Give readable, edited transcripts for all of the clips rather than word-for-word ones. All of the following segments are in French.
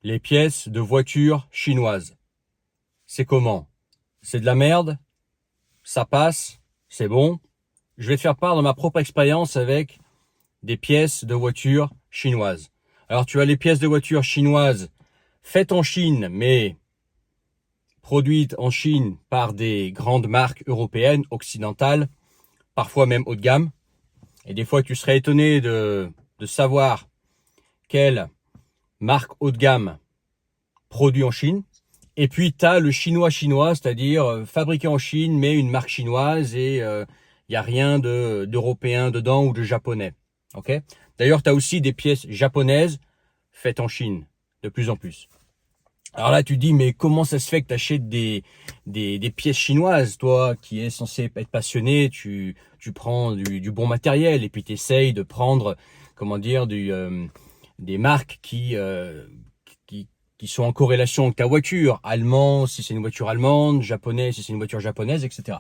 les pièces de voitures chinoises. C'est comment? C'est de la merde? Ça passe? C'est bon? Je vais te faire part de ma propre expérience avec des pièces de voitures chinoises. Alors tu as les pièces de voitures chinoises faites en Chine, mais produites en Chine par des grandes marques européennes, occidentales, parfois même haut de gamme. Et des fois tu serais étonné de savoir quelle marque haut de gamme produit en Chine. Et puis tu as le chinois, c'est-à-dire fabriqué en Chine, mais une marque chinoise et il n'y a rien d'européen dedans ou de japonais. Okay. D'ailleurs, tu as aussi des pièces japonaises faites en Chine, de plus en plus. Alors là, tu dis, mais comment ça se fait que tu achètes des pièces chinoises? Toi qui es censé être passionné, tu prends du bon matériel et puis tu essayes de prendre, comment dire, des marques qui sont en corrélation avec ta voiture. Allemand, si c'est une voiture allemande, japonais, si c'est une voiture japonaise, etc.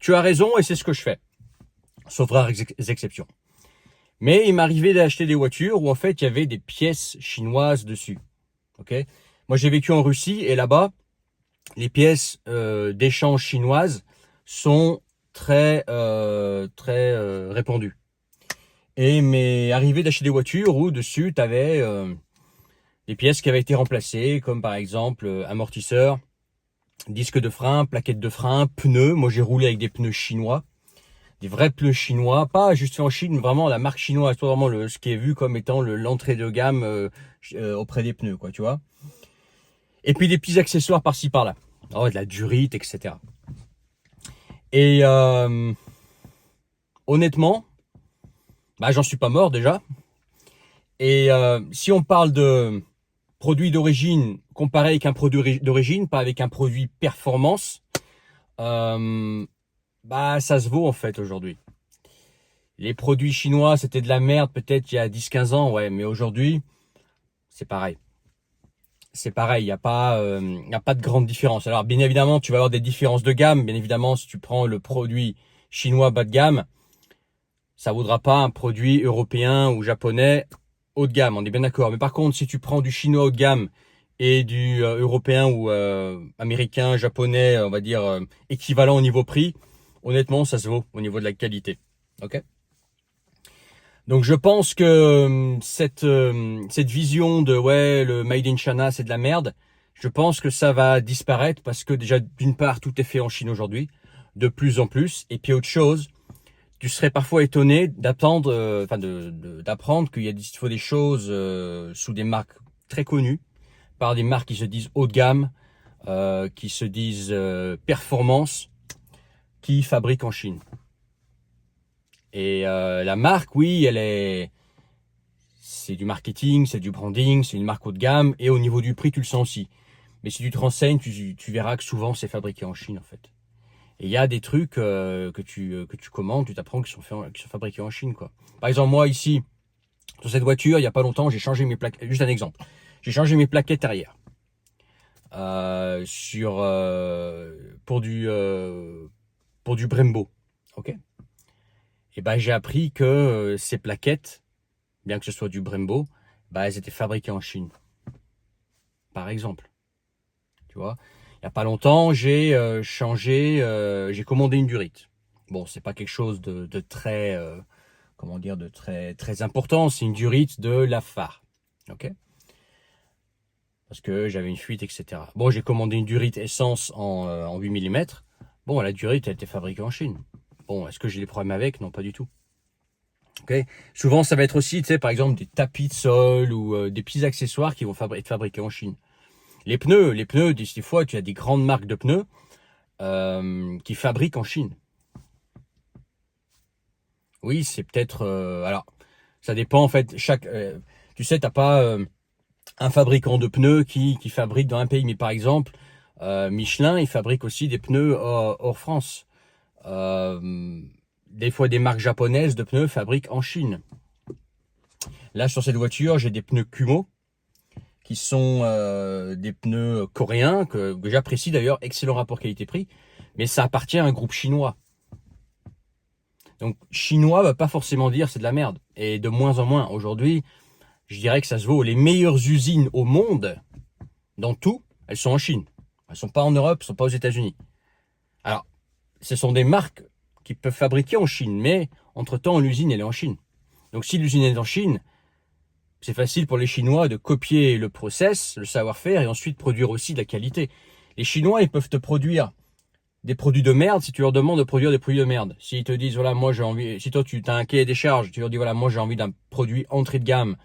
Tu as raison et c'est ce que je fais, sauf rares exceptions. Mais il m'arrivait d'acheter des voitures où en fait il y avait des pièces chinoises dessus. Ok. Moi j'ai vécu en Russie et là-bas, les pièces d'échange chinoises sont très répandues. Et il m'est arrivé d'acheter des voitures où dessus tu avais des pièces qui avaient été remplacées, comme par exemple amortisseur, disque de frein, plaquettes de frein, pneus. Moi j'ai roulé avec des pneus chinois, des vrais pneus chinois, pas juste fait en Chine, vraiment la marque chinoise, toi vraiment ce qui est vu comme étant l'entrée de gamme auprès des pneus, quoi, tu vois. Et puis des petits accessoires par-ci par-là, de la durite, etc. Et honnêtement, j'en suis pas mort déjà. Et si on parle de produit d'origine comparé avec un produit d'origine, pas avec un produit performance, ça se vaut en fait aujourd'hui. Les produits chinois, c'était de la merde peut-être il y a 10-15 ans, ouais, mais aujourd'hui, c'est pareil. C'est pareil, il n'y a pas de grande différence. Alors bien évidemment, tu vas avoir des différences de gamme. Bien évidemment, si tu prends le produit chinois bas de gamme, ça vaudra pas un produit européen ou japonais haut de gamme, on est bien d'accord. Mais par contre, si tu prends du chinois haut de gamme et du européen ou américain, japonais, on va dire équivalent au niveau prix, honnêtement, ça se vaut au niveau de la qualité. Ok. Donc je pense que cette vision de ouais, le made in China c'est de la merde, je pense que ça va disparaître parce que déjà d'une part tout est fait en Chine aujourd'hui, de plus en plus, et puis autre chose, tu serais parfois étonné d'apprendre qu'il y a des choses sous des marques très connues, par des marques qui se disent haut de gamme, qui se disent performance, qui fabriquent en Chine. Et la marque, oui, c'est du marketing, c'est du branding, c'est une marque haut de gamme, et au niveau du prix, tu le sens aussi. Mais si tu te renseignes, tu verras que souvent c'est fabriqué en Chine en fait. Et il y a des trucs que tu commandes, tu t'apprends qui sont fabriqués en Chine, quoi. Par exemple, moi ici, sur cette voiture, il y a pas longtemps, j'ai changé mes plaquettes. Juste un exemple. J'ai changé mes plaquettes arrière pour du Brembo, ok. Et j'ai appris que ces plaquettes, bien que ce soit du Brembo, elles étaient fabriquées en Chine, par exemple. Tu vois, il y a pas longtemps, j'ai j'ai commandé une durite. Bon, c'est pas quelque chose de très, de très important. C'est une durite de la phare, ok. Parce que j'avais une fuite, etc. Bon, j'ai commandé une durite essence en 8 mm. Bon, la durite, elle était fabriquée en Chine. Bon, est-ce que j'ai des problèmes avec? Non, pas du tout. Okay. Souvent, ça va être aussi, tu sais, par exemple, des tapis de sol ou des petits accessoires qui vont être fabriqués en Chine. Les pneus, des fois, tu as des grandes marques de pneus qui fabriquent en Chine. Oui, c'est peut-être... alors, ça dépend, en fait, tu sais, t'as pas un fabricant de pneus qui fabrique dans un pays. Mais par exemple, Michelin, il fabrique aussi des pneus hors France. Des fois, des marques japonaises de pneus fabriquent en Chine. Là, sur cette voiture, j'ai des pneus Kumho, qui sont des pneus coréens, que j'apprécie d'ailleurs, excellent rapport qualité-prix, mais ça appartient à un groupe chinois. Donc chinois va pas forcément dire c'est de la merde, et de moins en moins. Aujourd'hui, je dirais que ça se vaut. Les meilleures usines au monde, dans tout, elles sont en Chine. Elles sont pas en Europe, elles sont pas aux États-Unis. Alors, ce sont des marques qui peuvent fabriquer en Chine, mais entre-temps, l'usine, elle est en Chine. Donc, si l'usine est en Chine, c'est facile pour les Chinois de copier le process, le savoir-faire, et ensuite produire aussi de la qualité. Les Chinois, ils peuvent te produire des produits de merde si tu leur demandes de produire des produits de merde. S'ils te disent, voilà, moi j'ai envie, si toi tu as un cahier des charges, tu leur dis, voilà, moi j'ai envie d'un produit entrée de gamme,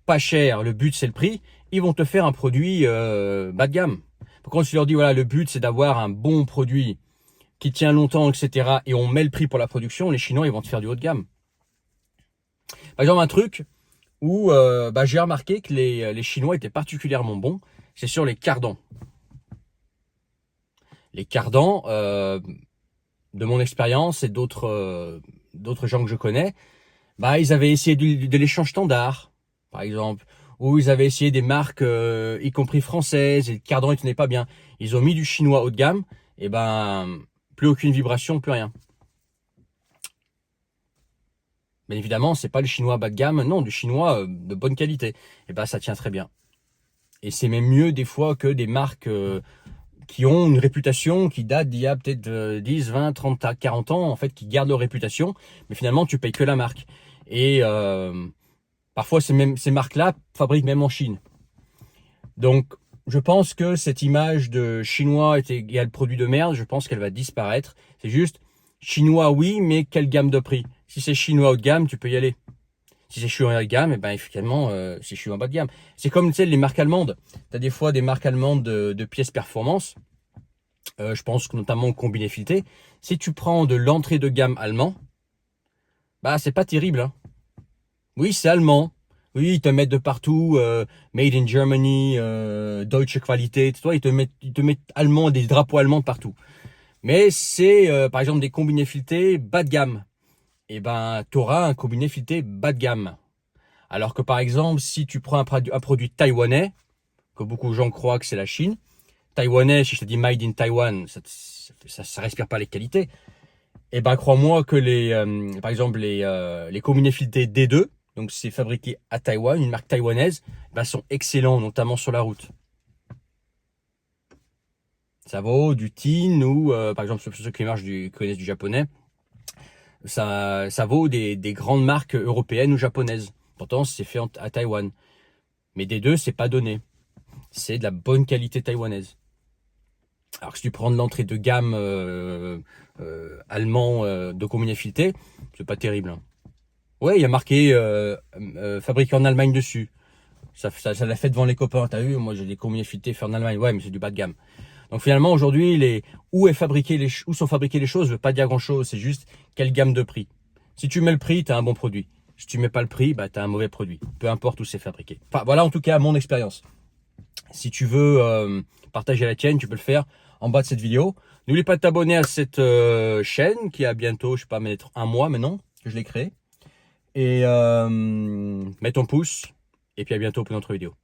pas cher, le but c'est le prix, ils vont te faire un produit bas de gamme. Par contre, si tu leur dis, voilà, le but c'est d'avoir un bon produit qui tient longtemps, etc., et on met le prix pour la production, les Chinois, ils vont te faire du haut de gamme. Par exemple, un truc où j'ai remarqué que les Chinois étaient particulièrement bons, c'est sur les cardans. Les cardans, de mon expérience et d'autres gens que je connais, ils avaient essayé de l'échange standard, par exemple, ou ils avaient essayé des marques, y compris françaises, et le cardan, il tenait pas bien. Ils ont mis du chinois haut de gamme, et plus aucune vibration, plus rien. Bien évidemment, c'est pas le chinois bas de gamme, non, du chinois de bonne qualité. Et ça tient très bien. Et c'est même mieux des fois que des marques qui ont une réputation qui date d'il y a peut-être 10, 20, 30, 40 ans, en fait, qui gardent leur réputation, mais finalement, tu payes que la marque. Et parfois, ces marques-là fabriquent même en Chine. Donc, je pense que cette image de chinois est égal produit de merde, je pense qu'elle va disparaître. C'est juste, chinois, oui, mais quelle gamme de prix? Si c'est chinois haut de gamme, tu peux y aller. Si c'est chinois haut de gamme, effectivement, c'est chinois bas de gamme. C'est comme, tu sais, les marques allemandes. Tu as des fois des marques allemandes de pièces performance. Je pense que notamment au combiné fileté. Si tu prends de l'entrée de gamme allemand, c'est pas terrible, hein. Oui, c'est allemand. Oui, ils te mettent de partout, Made in Germany, Deutsche Qualität, toi, ils te mettent allemand, des drapeaux allemands partout. Mais c'est, par exemple, des combinés filetés bas de gamme. Tu auras un combiné fileté bas de gamme. Alors que, par exemple, si tu prends un produit taïwanais, que beaucoup de gens croient que c'est la Chine, taïwanais, si je te dis Made in Taiwan, ça respire pas les qualités. Crois-moi que par exemple, les combinés filetés D2, donc c'est fabriqué à Taïwan, une marque taïwanaise, sont excellents, notamment sur la route. Ça vaut du tin ou, par exemple, ceux qui connaissent du japonais, ça vaut des grandes marques européennes ou japonaises. Pourtant, c'est fait à Taïwan. Mais D2, c'est pas donné. C'est de la bonne qualité taïwanaise. Alors que si tu prends de l'entrée de gamme allemand de combiné fileté, c'est pas terrible, hein. Ouais, il y a marqué fabriqué en Allemagne dessus. Ça l'a fait devant les copains. T'as vu, moi j'ai des combinés filetés faits en Allemagne. Ouais, mais c'est du bas de gamme. Donc finalement aujourd'hui, où sont fabriquées les choses, veut pas dire grand chose. C'est juste quelle gamme de prix. Si tu mets le prix, t'as un bon produit. Si tu mets pas le prix, t'as un mauvais produit. Peu importe où c'est fabriqué. Enfin voilà en tout cas mon expérience. Si tu veux partager la tienne, tu peux le faire en bas de cette vidéo. N'oublie pas de t'abonner à cette chaîne qui a bientôt, je sais pas, mettre un mois maintenant que je l'ai créée. Et mets ton pouce. Et puis à bientôt pour une autre vidéo.